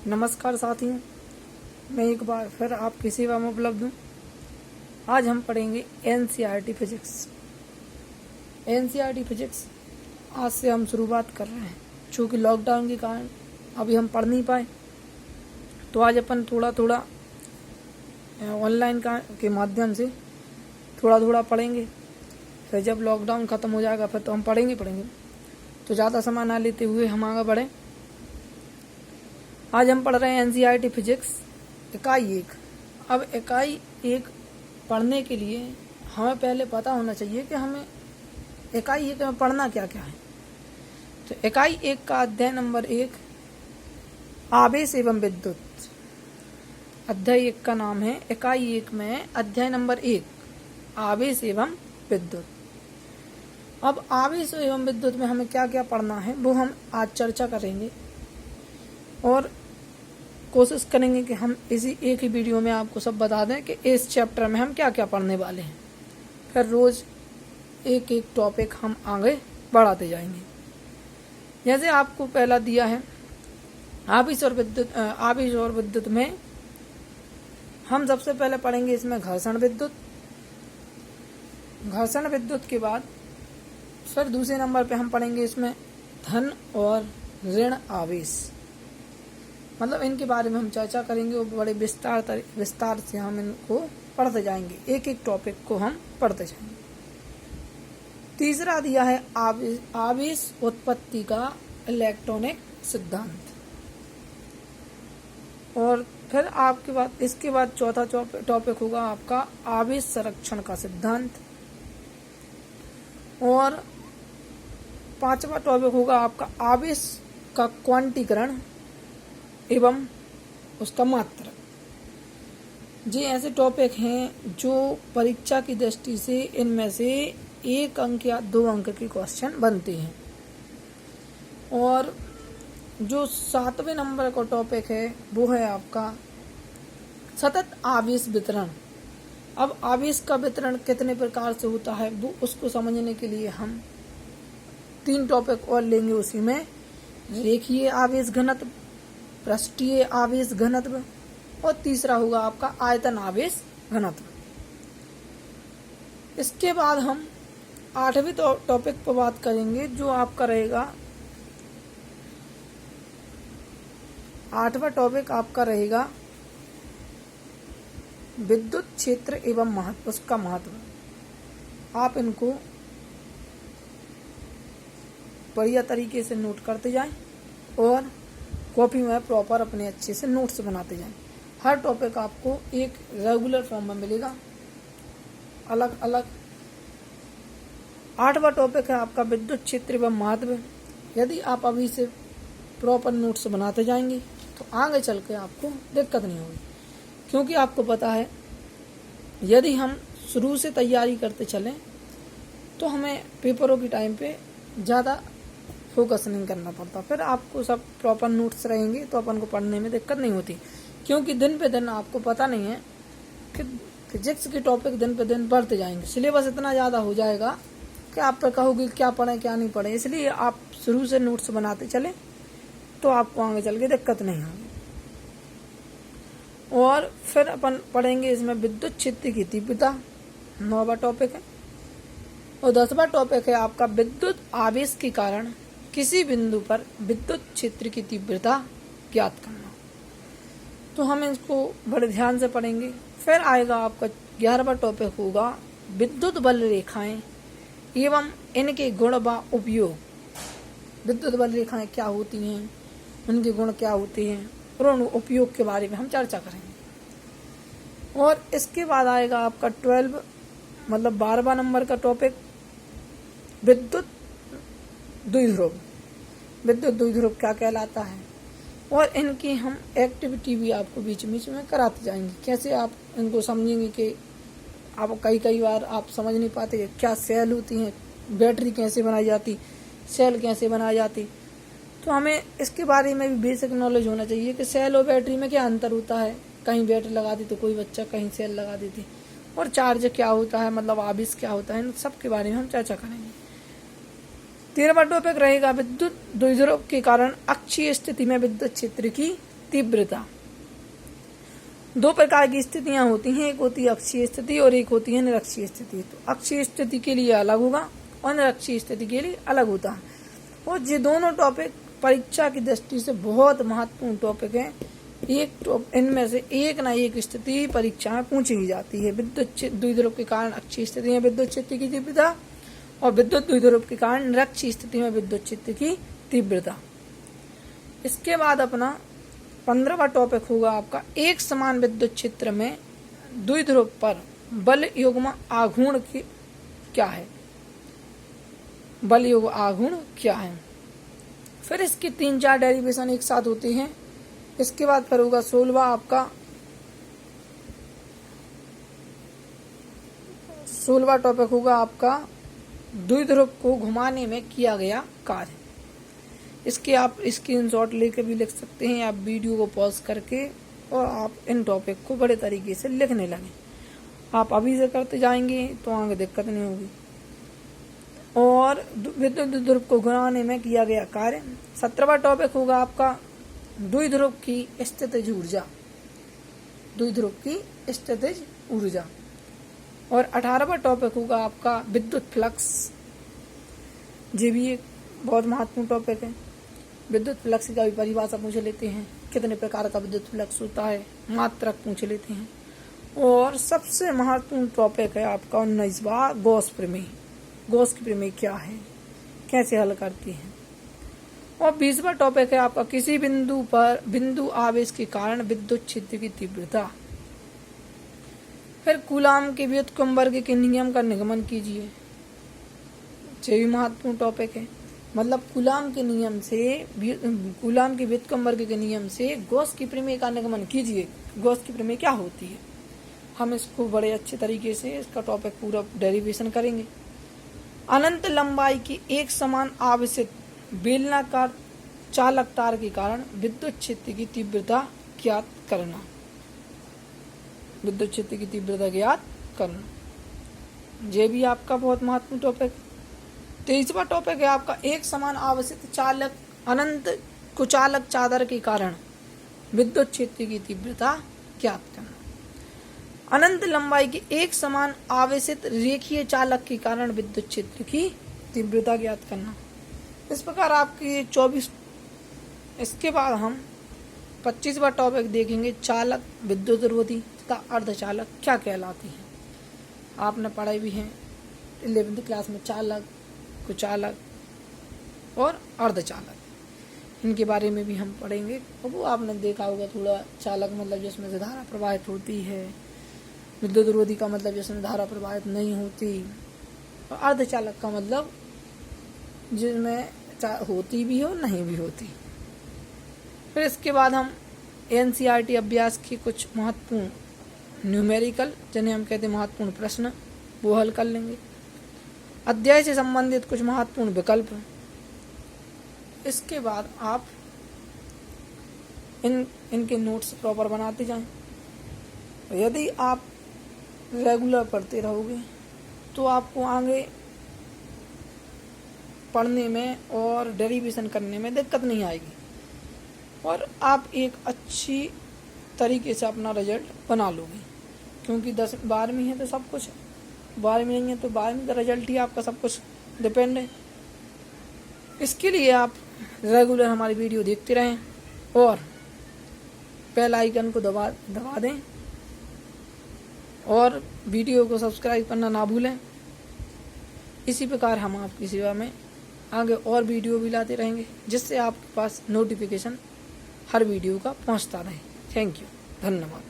नमस्कार साथियों, मैं एक बार फिर आपकी सेवा में उपलब्ध हूँ। आज हम पढ़ेंगे एनसीईआरटी फिजिक्स। एनसीईआरटी फिजिक्स आज से हम शुरुआत कर रहे हैं, चूँकि लॉकडाउन के कारण अभी हम पढ़ नहीं पाए, तो आज अपन थोड़ा थोड़ा ऑनलाइन के माध्यम से थोड़ा थोड़ा पढ़ेंगे। फिर जब लॉकडाउन ख़त्म हो जाएगा फिर तो हम पढ़ेंगे। तो ज़्यादा समय ना लेते हुए हम आगे बढ़ें। आज हम पढ़ रहे हैं एनसीईआरटी फिजिक्स इकाई 1। अब इकाई 1 पढ़ने के लिए हमें पहले पता होना चाहिए कि हमें इकाई 1 में पढ़ना क्या क्या है। तो इकाई 1 का अध्याय नंबर 1 आवेश एवं विद्युत। अध्याय 1 का नाम है इकाई 1 में अध्याय नंबर 1 आवेश एवं विद्युत। अब आवेश एवं विद्युत में हमें क्या क्या पढ़ना है वो हम आज चर्चा करेंगे और कोशिश करेंगे कि हम इसी एक ही वीडियो में आपको सब बता दें कि इस चैप्टर में हम क्या क्या पढ़ने वाले हैं। फिर रोज एक एक टॉपिक हम आगे बढ़ाते जाएंगे। जैसे आपको पहला दिया है आवेश और विद्युत में हम सबसे पहले पढ़ेंगे इसमें घर्षण विद्युत। घर्षण विद्युत के बाद फिर दूसरे नंबर पे हम पढ़ेंगे इसमें धन और ऋण आवेश। मतलब इनके बारे में हम चर्चा करेंगे और बड़े विस्तार से हम इनको पढ़ते जाएंगे, एक एक टॉपिक को हम पढ़ते जाएंगे। तीसरा दिया है आवेश उत्पत्ति का इलेक्ट्रॉनिक सिद्धांत। और फिर इसके बाद चौथा टॉपिक होगा आपका आवेश संरक्षण का सिद्धांत। और पांचवा टॉपिक होगा आपका आवेश का क्वांटीकरण एवं उसका मात्रक। ये ऐसे टॉपिक हैं जो परीक्षा की दृष्टि से इनमें से 1 अंक या 2 अंक के क्वेश्चन बनते हैं। और जो 7वें नंबर का टॉपिक है वो है आपका सतत आवेश वितरण। अब आवेश का वितरण कितने प्रकार से होता है वो उसको समझने के लिए हम 3 टॉपिक और लेंगे। उसी में रेखीय आवेश घनत्व, पृष्ठीय आवेश घनत्व और तीसरा होगा आपका आयतन आवेश घनत्व। इसके बाद हम 8वें टॉपिक पर बात करेंगे जो आपका रहेगा 8वां टॉपिक आपका रहेगा विद्युत क्षेत्र एवं महत्व, उसका महत्व। आप इनको बढ़िया तरीके से नोट करते जाएं और कॉपी में प्रॉपर अपने अच्छे से नोट्स बनाते जाएं। हर टॉपिक आपको एक रेगुलर फॉर्म में मिलेगा, अलग अलग। 8वां टॉपिक है आपका विद्युत क्षेत्र एवं महत्व। यदि आप अभी से प्रॉपर नोट्स बनाते जाएंगे तो आगे चल के आपको दिक्कत नहीं होगी, क्योंकि आपको पता है यदि हम शुरू से तैयारी करते चलें तो हमें पेपरों के टाइम पे ज़्यादा फोकस नहीं करना पड़ता। फिर आपको सब प्रॉपर नोट्स रहेंगे तो अपन को पढ़ने में दिक्कत नहीं होती, क्योंकि दिन पे दिन आपको पता नहीं है कि फिजिक्स के टॉपिक दिन पे दिन बढ़ते जाएंगे। सिलेबस इतना ज़्यादा हो जाएगा कि आप पे कहोगे क्या पढ़ें क्या नहीं पढ़ें। इसलिए आप शुरू से नोट्स बनाते चलें तो आपको आगे चल के दिक्कत नहीं होगी। और फिर अपन पढ़ेंगे इसमें विद्युत क्षेत्र की तीव्रता, 9वां टॉपिक है। और 10वां टॉपिक है आपका विद्युत आवेश के कारण किसी बिंदु पर विद्युत क्षेत्र की तीव्रता ज्ञात करना। तो हम इसको बड़े ध्यान से पढ़ेंगे। फिर आएगा आपका 11वां टॉपिक होगा विद्युत बल रेखाएं एवं इनके गुण व उपयोग। विद्युत बल रेखाएं क्या होती हैं, उनके गुण क्या होते हैं और उन उपयोग के बारे में हम चर्चा करेंगे। और इसके बाद आएगा आपका 12वां नंबर का टॉपिक विद्युत द्विध्रुव। विद्युत द्विध्रुव क्या कहलाता है और इनकी हम एक्टिविटी भी आपको बीच बीच में कराते जाएंगे। कैसे आप इनको समझेंगे कि आप कई बार आप समझ नहीं पाते क्या सेल होती हैं, बैटरी कैसे बनाई जाती, सेल कैसे बनाई जाती। तो हमें इसके बारे में भी बेसिक नॉलेज होना चाहिए कि सेल और बैटरी में क्या अंतर होता है। कहीं बैटरी लगा दी तो कोई बच्चा कहीं सेल लगा देती, और चार्ज क्या होता है, मतलब आवेश क्या होता है, इन सब के बारे में हम चर्चा करेंगे। 13वां टॉपिक रहेगा विद्युत द्विध्रुव के कारण अक्षीय स्थिति में विद्युत क्षेत्र की तीव्रता। दो प्रकार की स्थितियां होती हैं, एक होती है अक्षीय स्थिति और एक होती है निरक्षीय स्थिति। तो अक्षीय स्थिति के लिए अलग होगा और निरक्षीय स्थिति के लिए अलग होता है। और ये दोनों टॉपिक परीक्षा की दृष्टि से बहुत महत्वपूर्ण टॉपिक है। इनमें से एक ना एक स्थिति परीक्षा में पूछी ही जाती है। विद्युत द्विध्रुव के कारण अक्षीय स्थिति में विद्युत क्षेत्र की तीव्रता और विद्युत द्विध्रुव के कारण निरक्षीय स्थिति में विद्युत क्षेत्र की तीव्रता। इसके बाद अपना 15वां टॉपिक होगा आपका एक समान विद्युत क्षेत्र में द्विध्रुव पर बल युग्म आघूर्ण क्या है। बल युग्म आघूर्ण क्या है। फिर इसकी 3-4 डेरिवेशन एक साथ होती हैं। इसके बाद फिर होगा 16वां आपका 16वां टॉपिक होगा आपका द्विध्रुव को घुमाने में किया गया कार्य। इसके आप स्क्रीनशॉट लेके भी लिख सकते हैं, आप वीडियो को पॉज करके, और आप इन टॉपिक को बड़े तरीके से लिखने लगे। आप अभी से करते जाएंगे तो आगे दिक्कत नहीं होगी। और विद्युत द्विध्रुव को घुमाने में किया गया कार्य। 17वां टॉपिक होगा आपका द्विध्रुव की स्थितिज ऊर्जा। द्विध्रुव की स्थितिज ऊर्जा। और 18वां टॉपिक होगा आपका विद्युत फ्लक्स। ये भी एक बहुत महत्वपूर्ण टॉपिक है। विद्युत फ्लक्स का भी परिभाषा पूछ लेते हैं, कितने प्रकार का विद्युत फ्लक्स होता है, मात्रक पूछ लेते हैं। और सबसे महत्वपूर्ण टॉपिक है आपका 19वां गॉस प्रमेय। गॉस की प्रमेय क्या है, कैसे हल करती है। और 20वां टॉपिक है आपका किसी बिंदु पर बिंदु आवेश के कारण विद्युत क्षेत्र की तीव्रता। फिर कूलाम के व्युत्क्रम वर्ग के नियम का निगमन कीजिए। ये भी महत्वपूर्ण टॉपिक है। मतलब कूलाम के नियम से, कूलाम के व्युत्क्रम वर्ग के नियम से गॉस की प्रमेय का निगमन कीजिए। गॉस की प्रमेय क्या होती है, हम इसको बड़े अच्छे तरीके से इसका टॉपिक पूरा डेरिवेशन करेंगे। अनंत लंबाई की एक समान आवेशित बेलनाकार चालक तार के कारण विद्युत क्षेत्र की तीव्रता ज्ञात करना। विद्युत क्षेत्र की तीव्रता ज्ञात करना, ये भी आपका बहुत महत्वपूर्ण टॉपिक। 23वां टॉपिक है आपका एक समान आवेशित चालक अनंत कुचालक चादर के कारण विद्युत क्षेत्र की तीव्रता ज्ञात करना। अनंत लंबाई के एक समान आवेशित रेखीय चालक के कारण विद्युत क्षेत्र की तीव्रता ज्ञात करना। इस प्रकार आपकी 24। इसके बाद हम 25वां टॉपिक देखेंगे, चालक, विद्युत रोधी तथा अर्धचालक क्या कहलाती हैं। आपने पढ़ाई भी है 11वीं क्लास में, चालक, कुचालक और अर्धचालक, इनके बारे में भी हम पढ़ेंगे। और वो आपने देखा होगा थोड़ा। चालक मतलब जिसमें से धारा प्रवाहित होती है, विद्युत रोधी का मतलब जिसमें धारा प्रवाहित नहीं होती, और अर्धचालक का मतलब जिसमें होती भी हो नहीं भी होती। फिर इसके बाद हम NCERT अभ्यास की कुछ महत्वपूर्ण न्यूमेरिकल, जिन्हें हम कहते हैं महत्वपूर्ण प्रश्न, वो हल कर लेंगे। अध्याय से संबंधित कुछ महत्वपूर्ण विकल्प। इसके बाद आप इनके नोट्स प्रॉपर बनाते जाएं। यदि आप रेगुलर पढ़ते रहोगे तो आपको आगे पढ़ने में और डेरिवेशन करने में दिक्कत नहीं आएगी, और आप एक अच्छी तरीके से अपना रिजल्ट बना लोगे। क्योंकि 12वीं है तो सब कुछ, 12वीं नहीं है तो 12वीं का रिजल्ट ही आपका सब कुछ डिपेंड है। इसके लिए आप रेगुलर हमारी वीडियो देखते रहें और बेल आइकन को दबा दें, और वीडियो को सब्सक्राइब करना ना भूलें। इसी प्रकार हम आपकी सेवा में आगे और वीडियो भी लाते रहेंगे, जिससे आपके पास नोटिफिकेशन हर वीडियो का पहुंचता रहे। थैंक यू, धन्यवाद।